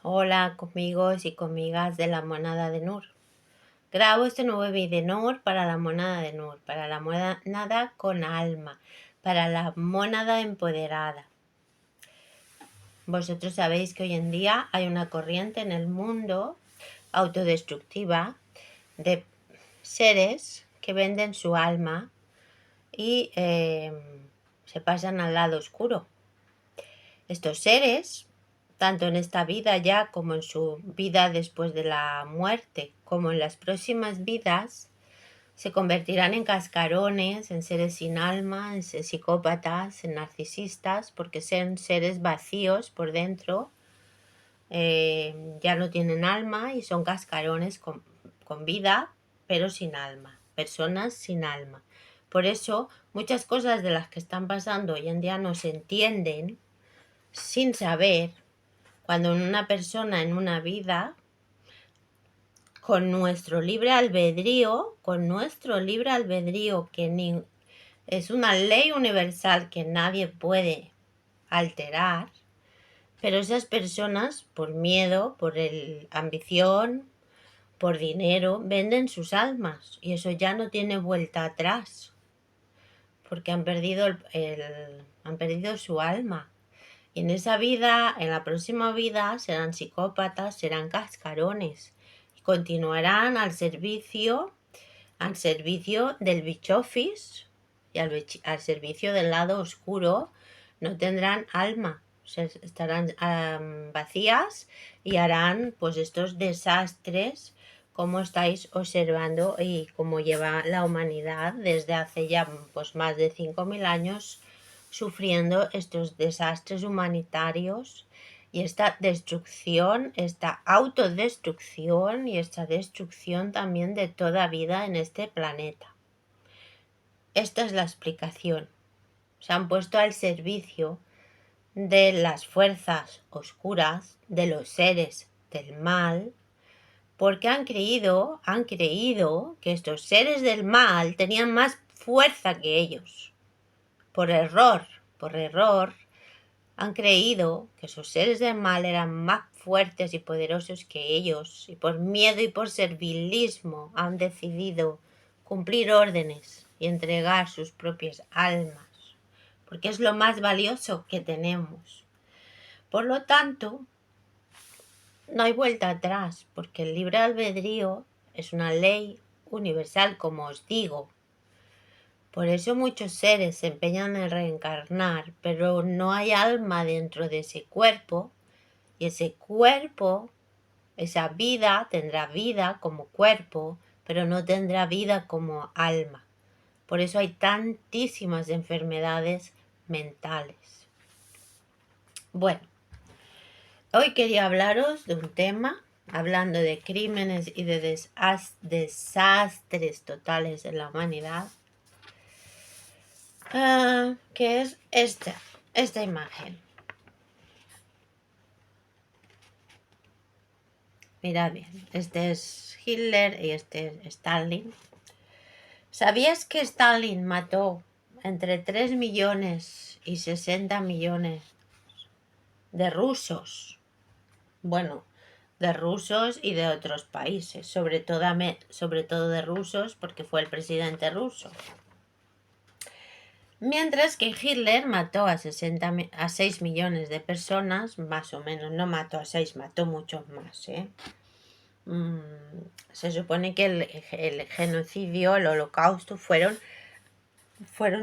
Hola amigos y conmigas de la monada de Nur. Grabo este nuevo vídeo de Nur para la monada de Nur, para la monada con alma, para la monada empoderada. Vosotros sabéis que hoy en día hay una corriente en el mundo autodestructiva de seres que venden su alma y se pasan al lado oscuro. Estos seres, tanto en esta vida ya como en su vida después de la muerte, como en las próximas vidas, se convertirán en cascarones, en seres sin alma, en psicópatas, en narcisistas, porque son seres vacíos por dentro, ya no tienen alma y son cascarones con vida, pero sin alma, personas sin alma. Por eso muchas cosas de las que están pasando hoy en día no se entienden sin saber, cuando una persona en una vida, con nuestro libre albedrío, que es una ley universal que nadie puede alterar, pero esas personas, por miedo, por ambición, por dinero, venden sus almas y eso ya no tiene vuelta atrás, porque han perdido su alma. Y en esa vida, en la próxima vida, serán psicópatas, serán cascarones y continuarán al servicio del bichofis y al servicio del lado oscuro. No tendrán alma, estarán vacías y harán pues estos desastres como estáis observando y como lleva la humanidad desde hace ya pues más de 5.000 años sufriendo estos desastres humanitarios y esta destrucción, esta autodestrucción y esta destrucción también de toda vida en este planeta. Esta es la explicación. Se han puesto al servicio de las fuerzas oscuras, de los seres del mal, porque han creído que estos seres del mal tenían más fuerza que ellos. Por error, han creído que esos seres del mal eran más fuertes y poderosos que ellos, y por miedo y por servilismo han decidido cumplir órdenes y entregar sus propias almas, porque es lo más valioso que tenemos. Por lo tanto, no hay vuelta atrás, porque el libre albedrío es una ley universal, como os digo. Por eso muchos seres se empeñan en reencarnar, pero no hay alma dentro de ese cuerpo, y ese cuerpo, esa vida, tendrá vida como cuerpo, pero no tendrá vida como alma. Por eso hay tantísimas enfermedades mentales. Bueno, hoy quería hablaros de un tema, hablando de crímenes y de desastres totales en la humanidad, que es esta imagen. Mirad bien, este es Hitler y este es Stalin. ¿Sabías que Stalin mató entre 3 millones y 60 millones de rusos? Bueno, de rusos y de otros países, sobre todo de rusos, porque fue el presidente ruso. Mientras que Hitler mató a 6 millones de personas, más o menos, no mató a 6, mató muchos más, se supone que el genocidio, el holocausto, fueron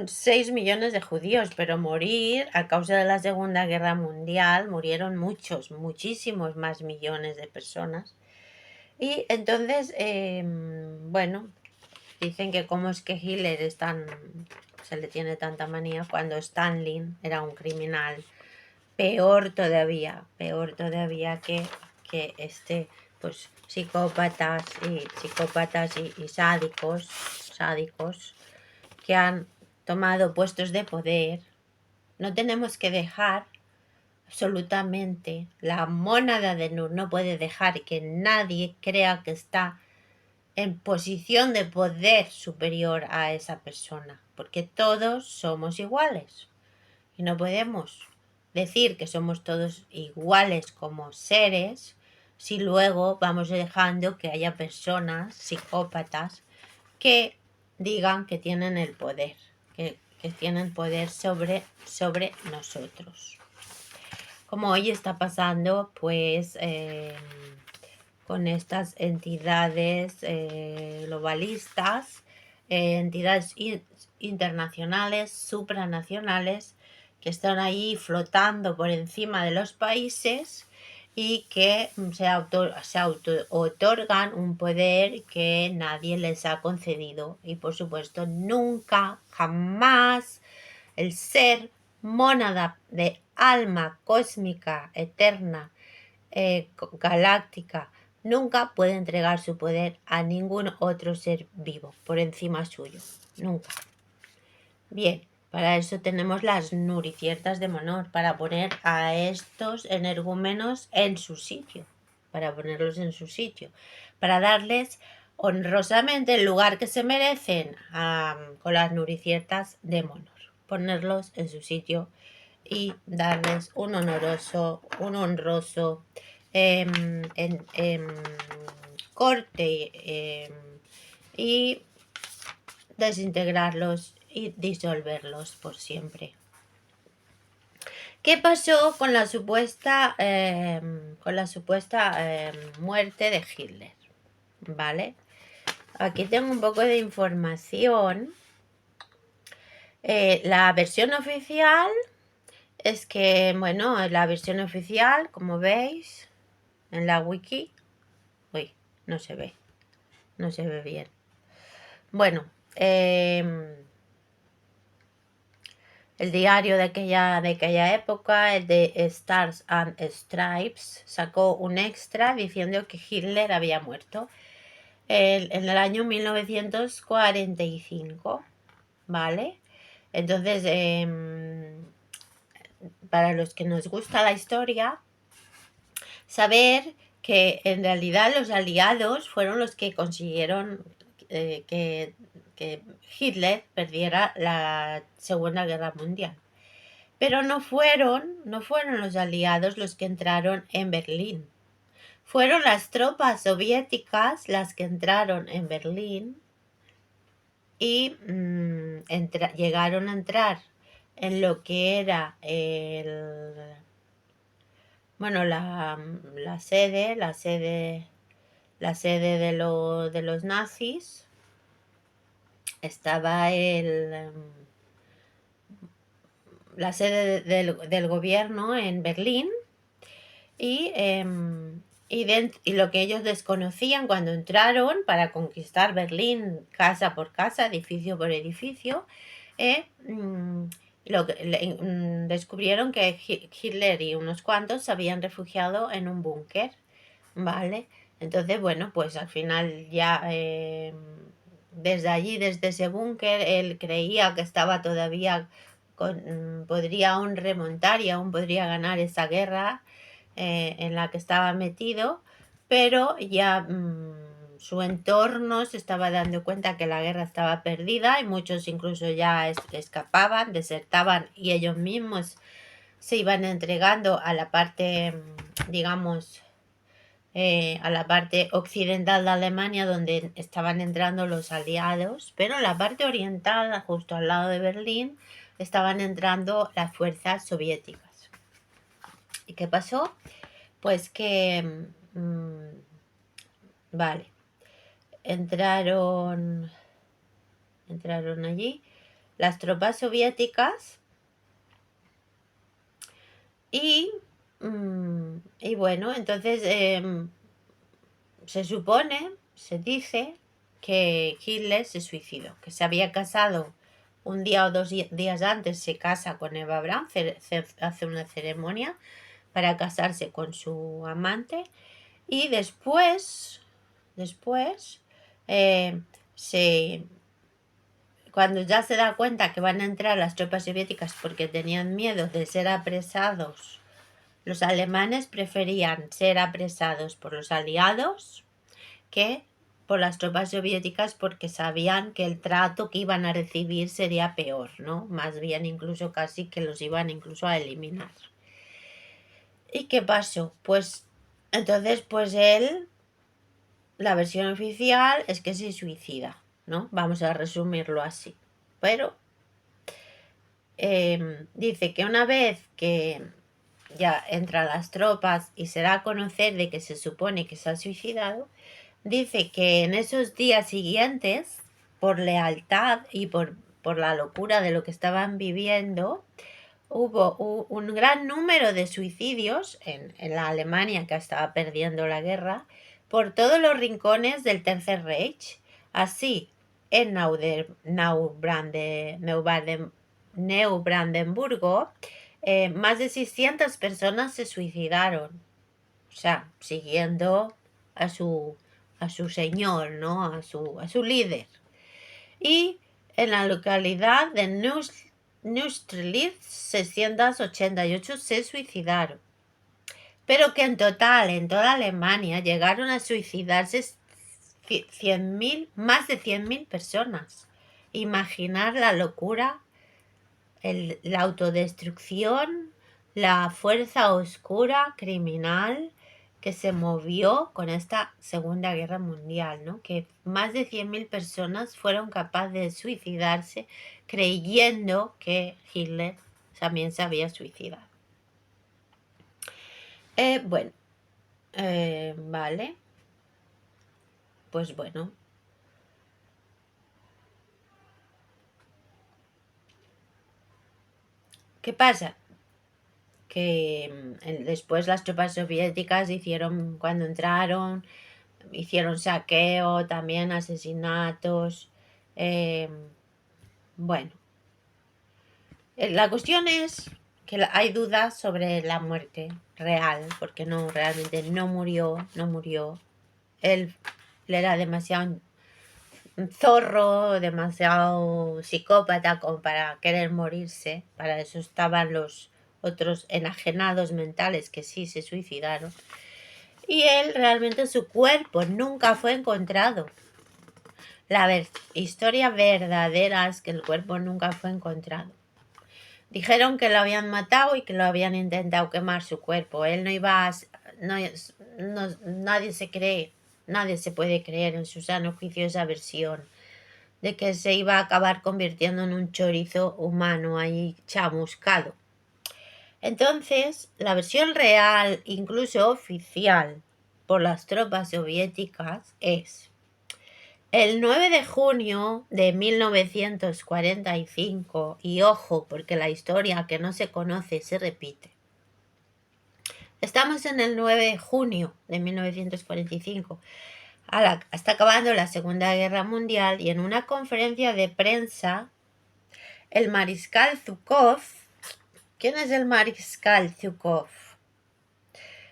6 millones de judíos, pero morir a causa de la Segunda Guerra Mundial murieron muchísimos más millones de personas. Y entonces, bueno, dicen que cómo es que Hitler se le tiene tanta manía cuando Stalin era un criminal peor todavía que pues psicópatas y sádicos que han tomado puestos de poder. No tenemos que dejar absolutamente, la mónada de Nur no puede dejar que nadie crea que está en posición de poder superior a esa persona, porque todos somos iguales y no podemos decir que somos todos iguales como seres si luego vamos dejando que haya personas psicópatas que digan que tienen el poder, que tienen poder sobre nosotros? Como hoy está pasando, pues, con estas entidades globalistas, entidades internacionales, supranacionales, que están ahí flotando por encima de los países y que se otorgan un poder que nadie les ha concedido. Y por supuesto, nunca, jamás el ser mónada de alma cósmica, eterna, galáctica, nunca puede entregar su poder a ningún otro ser vivo por encima suyo. Nunca. Bien, para eso tenemos las nuriciertas de Monor, para poner a estos energúmenos en su sitio, para ponerlos en su sitio, para darles honrosamente el lugar que se merecen con las nuriciertas de Monor, ponerlos en su sitio y darles un honroso corte y desintegrarlos y disolverlos por siempre. ¿Qué pasó con la supuesta muerte de Hitler? ¿Vale? Aquí tengo un poco de información. La versión oficial es que, bueno, la versión oficial, como veis, en la wiki, uy, no se ve bien. Bueno, el diario de aquella época, el de Stars and Stripes, sacó un extra diciendo que Hitler había muerto en el año 1945, ¿vale? Entonces, para los que nos gusta la historia, saber que en realidad los aliados fueron los que consiguieron que Hitler perdiera la Segunda Guerra Mundial. Pero no fueron los aliados los que entraron en Berlín. Fueron las tropas soviéticas las que entraron en Berlín y llegaron a entrar en lo que era la sede de los nazis. Estaba la sede del gobierno en Berlín y lo que ellos desconocían cuando entraron para conquistar Berlín casa por casa, edificio por edificio, descubrieron que Hitler y unos cuantos se habían refugiado en un búnker, ¿vale? Entonces, bueno, pues al final ya desde allí, desde ese búnker, él creía que estaba todavía, podría aún remontar y aún podría ganar esa guerra en la que estaba metido, pero ya su entorno se estaba dando cuenta que la guerra estaba perdida y muchos incluso ya escapaban, desertaban y ellos mismos se iban entregando a la parte, digamos, a la parte occidental de Alemania, donde estaban entrando los aliados, pero en la parte oriental, justo al lado de Berlín, estaban entrando las fuerzas soviéticas. ¿Y qué pasó? Pues que, vale, entraron allí las tropas soviéticas y bueno, entonces se dice que Hitler se suicidó, que se había casado un día o 2 días antes, se casa con Eva Braun, hace una ceremonia para casarse con su amante y después cuando ya se da cuenta que van a entrar las tropas soviéticas porque tenían miedo de ser apresados, los alemanes preferían ser apresados por los aliados que por las tropas soviéticas porque sabían que el trato que iban a recibir sería peor, ¿no? Más bien incluso casi que los iban incluso a eliminar. ¿Y qué pasó? Pues entonces, pues él, la versión oficial es que se suicida, ¿no? Vamos a resumirlo así. Pero dice que una vez que ya entran las tropas y se da a conocer de que se supone que se ha suicidado, dice que en esos días siguientes, por lealtad y por la locura de lo que estaban viviendo, hubo un gran número de suicidios en la Alemania que estaba perdiendo la guerra por todos los rincones del Tercer Reich. Así, en Neubrandenburgo, más de 600 personas se suicidaron. O sea, siguiendo a su señor, ¿no? A su líder. Y en la localidad de Neustrelitz, 688 se suicidaron. Pero que en total, en toda Alemania, llegaron a suicidarse más de 100.000 personas. Imaginar la locura, la autodestrucción, la fuerza oscura, criminal, que se movió con esta Segunda Guerra Mundial, ¿no? Que más de 100.000 personas fueron capaces de suicidarse creyendo que Hitler también se había suicidado. Bueno, vale. Pues bueno. ¿Qué pasa? Que después las tropas soviéticas cuando entraron, hicieron saqueo, también asesinatos. Bueno, la cuestión es que hay dudas sobre la muerte real, porque realmente no murió. Él era demasiado zorro, demasiado psicópata como para querer morirse. Para eso estaban los otros enajenados mentales que sí se suicidaron. Y él realmente, su cuerpo nunca fue encontrado. La historia verdadera es que el cuerpo nunca fue encontrado. Dijeron que lo habían matado y que lo habían intentado quemar su cuerpo. Él no iba a... nadie se puede creer en su sano juicio esa versión de que se iba a acabar convirtiendo en un chorizo humano ahí chamuscado. Entonces, la versión real, incluso oficial, por las tropas soviéticas es: el 9 de junio de 1945, y ojo, porque la historia que no se conoce se repite. Estamos en el 9 de junio de 1945. Está acabando la Segunda Guerra Mundial y en una conferencia de prensa, el mariscal Zhukov... ¿Quién es el mariscal Zhukov?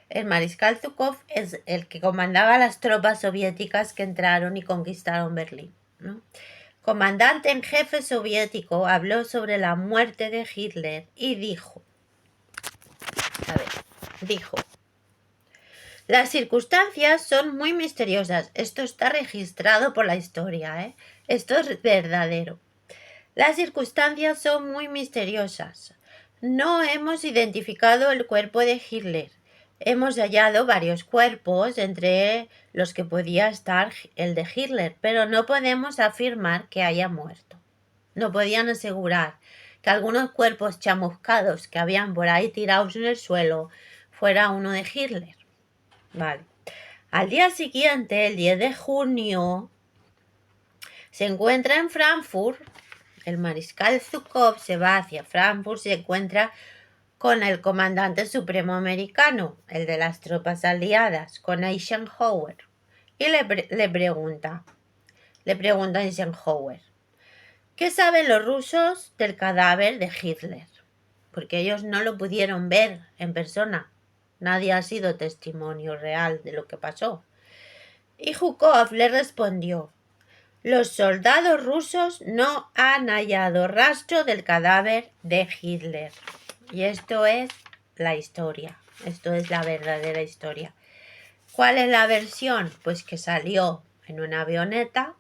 El mariscal Zhukov es el que comandaba las tropas soviéticas que entraron y conquistaron Berlín, ¿no? Comandante en jefe soviético, habló sobre la muerte de Hitler y dijo, las circunstancias son muy misteriosas. Esto está registrado por la historia, ¿eh? Esto es verdadero. Las circunstancias son muy misteriosas. No hemos identificado el cuerpo de Hitler. Hemos hallado varios cuerpos, entre los que podía estar el de Hitler, pero no podemos afirmar que haya muerto. No podían asegurar que algunos cuerpos chamuscados que habían por ahí tirados en el suelo fuera uno de Hitler. Vale. Al día siguiente, el 10 de junio, se encuentra en Frankfurt. El mariscal Zhukov se va hacia Frankfurt, se encuentra con el comandante supremo americano, el de las tropas aliadas, con Eisenhower, y le pregunta a Eisenhower, ¿qué saben los rusos del cadáver de Hitler? Porque ellos no lo pudieron ver en persona. Nadie ha sido testimonio real de lo que pasó. Y Zhukov le respondió, los soldados rusos no han hallado rastro del cadáver de Hitler. Y esto es la historia. Esto es la verdadera historia. ¿Cuál es la versión? Pues que salió en una avioneta,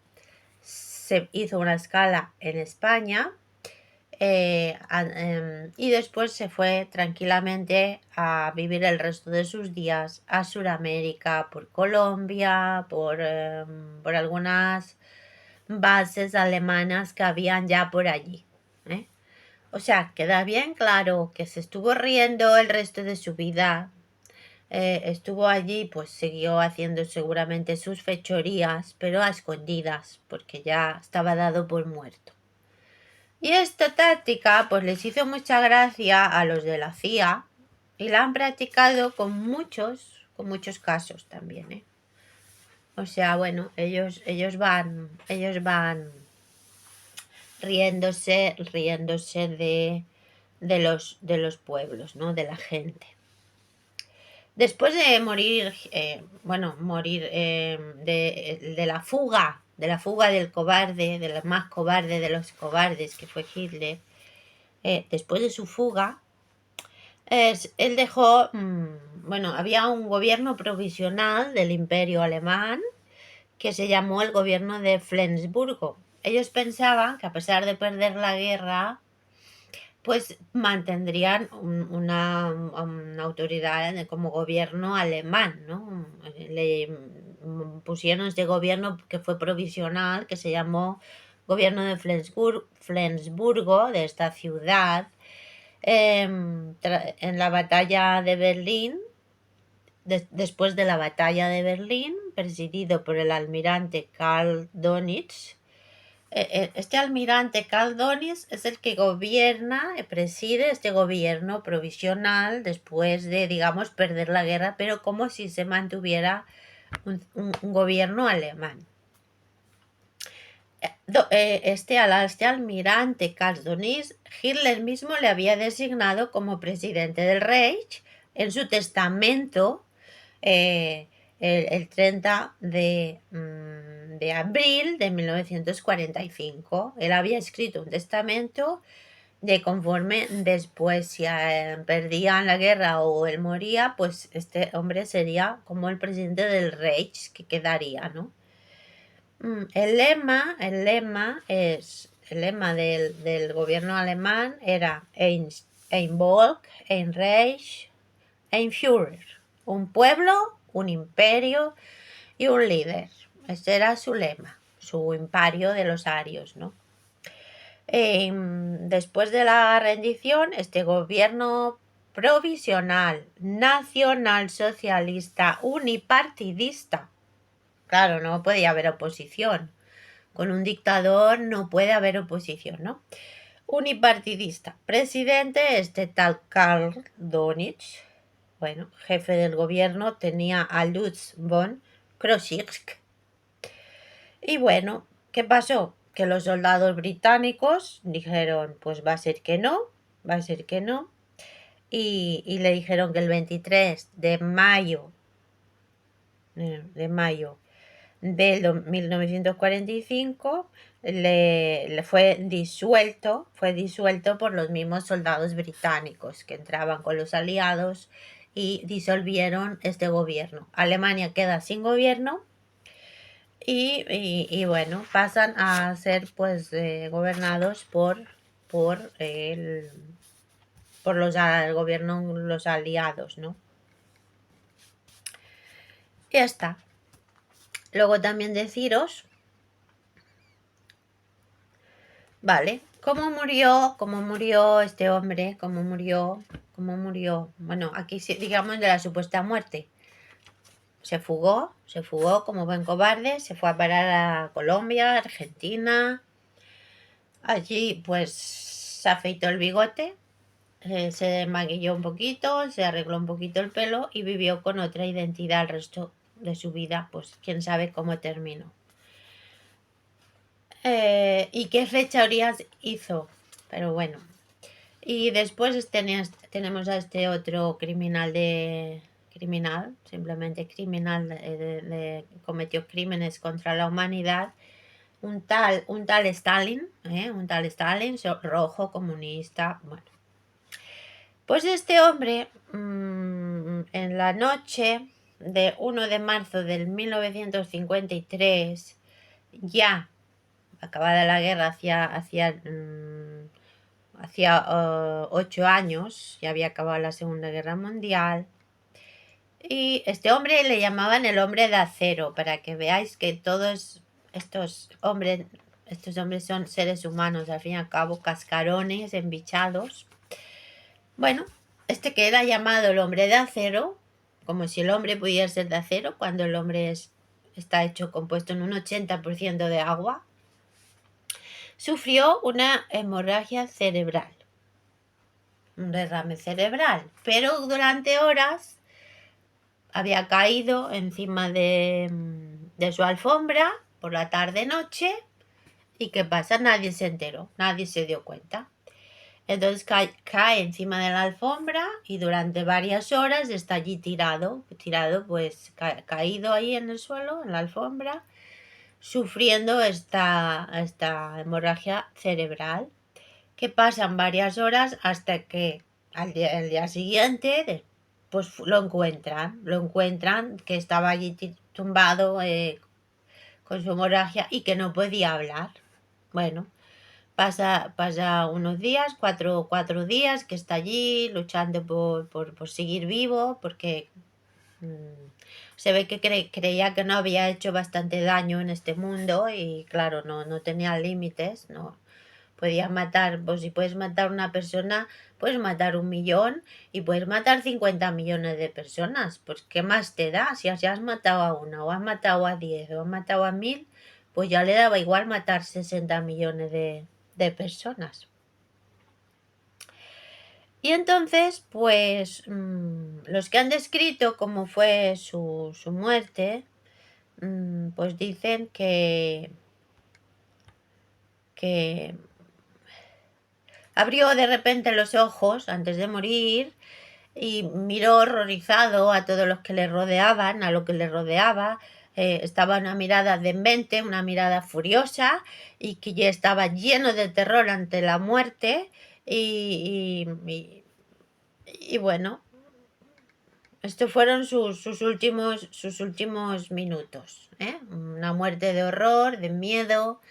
se hizo una escala en España, y después se fue tranquilamente a vivir el resto de sus días a Sudamérica, por Colombia, por algunas bases alemanas que habían ya por allí. ¿eh? O sea, queda bien claro que se estuvo riendo el resto de su vida. Estuvo allí, pues siguió haciendo seguramente sus fechorías, pero a escondidas, porque ya estaba dado por muerto. Y esta táctica pues les hizo mucha gracia a los de la CIA y la han practicado con muchos casos también, ¿eh? O sea, bueno, ellos van riéndose de los pueblos, ¿no? De la gente. Después de morir, de la fuga del cobarde, del más cobarde de los cobardes que fue Hitler, después de su fuga, él dejó, había un gobierno provisional del Imperio Alemán que se llamó el gobierno de Flensburgo. Ellos pensaban que a pesar de perder la guerra, pues mantendrían una autoridad como gobierno alemán, ¿no? Le pusieron este gobierno que fue provisional, que se llamó gobierno de Flensburgo, de esta ciudad, en la batalla de Berlín, después de la batalla de Berlín, presidido por el almirante Karl Dönitz. Este almirante Karl Dönitz es el que preside este gobierno provisional después de, digamos, perder la guerra, pero como si se mantuviera un gobierno alemán. Este almirante Karl Dönitz, Hitler mismo le había designado como presidente del Reich en su testamento el 30 de abril de 1945. Él había escrito un testamento de conforme después si perdían la guerra o él moría, pues este hombre sería como el presidente del Reich que quedaría, ¿no? El lema del gobierno alemán era Ein Volk, ein Reich, ein Führer. Un pueblo, un imperio y un líder. Este era su lema, su imperio de los arios, ¿no? Después de la rendición, este gobierno provisional, nacionalsocialista, unipartidista, claro, no podía haber oposición. Con un dictador no puede haber oposición, ¿no? Unipartidista. Presidente, este tal Karl Dönitz. Bueno, jefe del gobierno tenía a Lutz von Krosigk. Y bueno, ¿qué pasó? Que los soldados británicos dijeron, pues va a ser que no. Y le dijeron que el 23 de mayo del 1945 le fue disuelto por los mismos soldados británicos que entraban con los aliados y disolvieron este gobierno. Alemania queda sin gobierno y bueno, pasan a ser pues gobernados por el gobierno, los aliados, ¿no? Y ya está. Luego también deciros, vale, ¿cómo murió este hombre? ¿Cómo murió? Bueno, aquí digamos de la supuesta muerte. Se fugó como buen cobarde, se fue a parar a Colombia, Argentina. Allí pues se afeitó el bigote, se maquilló un poquito, se arregló un poquito el pelo y vivió con otra identidad el resto de su vida, pues quién sabe cómo terminó. ¿Y qué fechorías hizo? Pero bueno. Y después tenemos a este otro simplemente criminal, cometió crímenes contra la humanidad, un tal Stalin, rojo, comunista, bueno. Pues este hombre, en la noche de 1 de marzo del 1953, ya acabada la guerra, hacía hacía 8 años, ya había acabado la Segunda Guerra Mundial. Y este hombre le llamaban el hombre de acero, para que veáis que todos estos hombres son seres humanos, al fin y al cabo, cascarones, embichados. Bueno, este que era llamado el hombre de acero, como si el hombre pudiera ser de acero, cuando el hombre está hecho compuesto en un 80% de agua, sufrió una hemorragia cerebral, un derrame cerebral, pero durante horas había caído encima de su alfombra por la tarde-noche. ¿Y qué pasa? Nadie se enteró, nadie se dio cuenta. Entonces cae encima de la alfombra y durante varias horas está allí tirado pues caído ahí en el suelo, en la alfombra, sufriendo esta hemorragia cerebral, que pasan varias horas hasta que el día siguiente pues lo encuentran que estaba allí tumbado con su hemorragia y que no podía hablar. Bueno, pasa unos días, cuatro días que está allí luchando por seguir vivo, porque se ve que creía que no había hecho bastante daño en este mundo y claro, no tenía límites, no podías matar, pues si puedes matar a una persona, puedes matar 1.000.000 y puedes matar 50 millones de personas, pues ¿qué más te da? Si has matado a una, o has matado a 10, o has matado a 1.000, pues ya le daba igual matar 60 millones de personas. Y entonces, pues los que han descrito cómo fue su muerte, pues dicen que abrió de repente los ojos antes de morir y miró horrorizado a todos los que le rodeaban, a lo que le rodeaba. Estaba una mirada demente, una mirada furiosa y que ya estaba lleno de terror ante la muerte y bueno, estos fueron sus últimos minutos, ¿eh? Una muerte de horror, de miedo.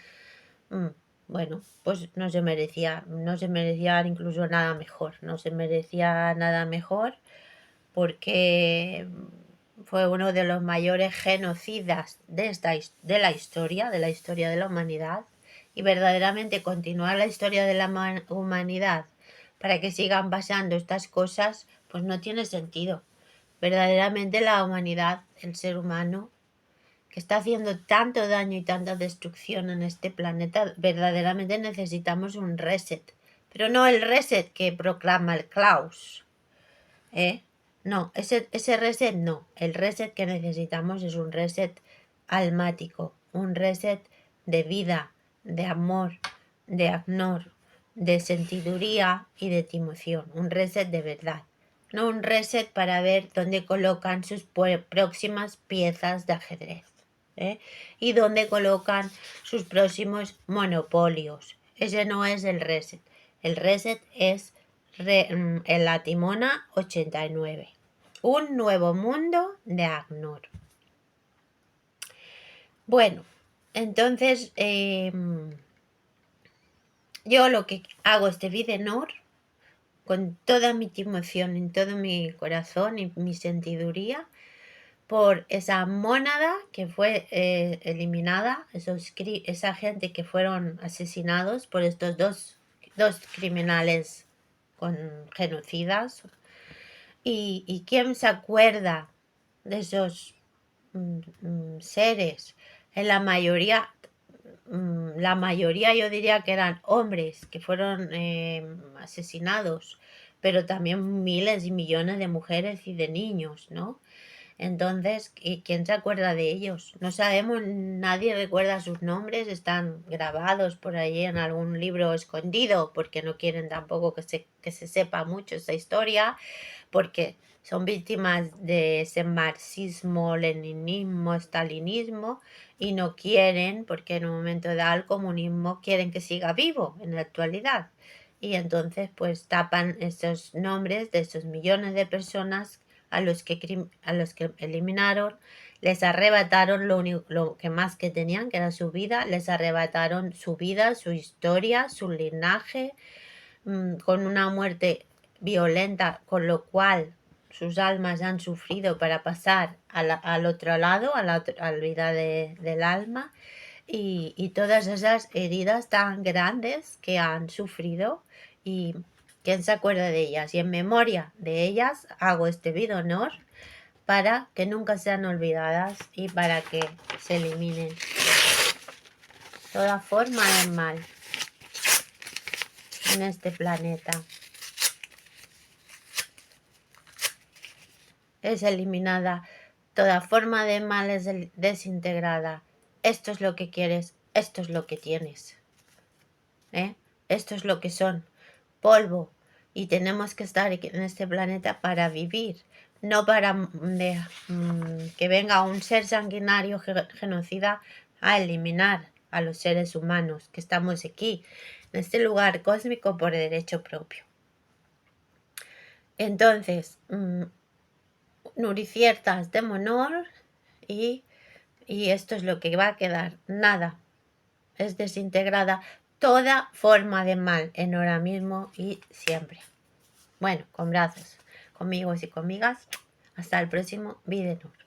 Bueno, pues no se merecía incluso nada mejor, no se merecía nada mejor porque fue uno de los mayores genocidas de la historia de la humanidad, y verdaderamente continuar la historia de la humanidad para que sigan pasando estas cosas, pues no tiene sentido. Verdaderamente la humanidad, el ser humano, que está haciendo tanto daño y tanta destrucción en este planeta, verdaderamente necesitamos un reset. Pero no el reset que proclama el Klaus. No, ese reset no. El reset que necesitamos es un reset almático, un reset de vida, de amor, de ACNOR, de sentiduría y de timoción. Un reset de verdad. No un reset para ver dónde colocan sus próximas piezas de ajedrez. Y dónde colocan sus próximos monopolios. Ese no es el reset. El reset es en la Timona 89. Un nuevo mundo de ACNOR. Bueno, entonces yo lo que hago este Videnor con toda mi timoción, en todo mi corazón y mi sentiduría, por esa mónada que fue eliminada, esa gente que fueron asesinados por estos dos criminales genocidas. ¿Y quién se acuerda de esos seres? En la mayoría yo diría que eran hombres que fueron asesinados, pero también miles y millones de mujeres y de niños, ¿no? Entonces, ¿quién se acuerda de ellos? No sabemos, nadie recuerda sus nombres, están grabados por ahí en algún libro escondido, porque no quieren tampoco que se sepa mucho esa historia, porque son víctimas de ese marxismo, leninismo, stalinismo, y no quieren, porque en un momento dado el comunismo quieren que siga vivo en la actualidad. Y entonces pues tapan esos nombres de esos millones de personas a los que eliminaron, les arrebataron lo que más que tenían, que era su vida, les arrebataron su vida, su historia, su linaje, con una muerte violenta, con lo cual sus almas han sufrido para pasar al otro lado, a la vida del alma, y todas esas heridas tan grandes que han sufrido, y quién se acuerda de ellas, y en memoria de ellas hago este video honor para que nunca sean olvidadas y para que se eliminen toda forma de mal en este planeta. Es eliminada, toda forma de mal es desintegrada. Esto es lo que quieres, esto es lo que tienes. Esto es lo que son, polvo. Y tenemos que estar en este planeta para vivir, no para que venga un ser sanguinario genocida a eliminar a los seres humanos que estamos aquí, en este lugar cósmico por derecho propio. Entonces, Nuriciertas de Monor, y esto es lo que va a quedar. Nada, es desintegrada toda forma de mal en ahora mismo y siempre. Bueno, con brazos, conmigo y conmigas. Hasta el próximo video.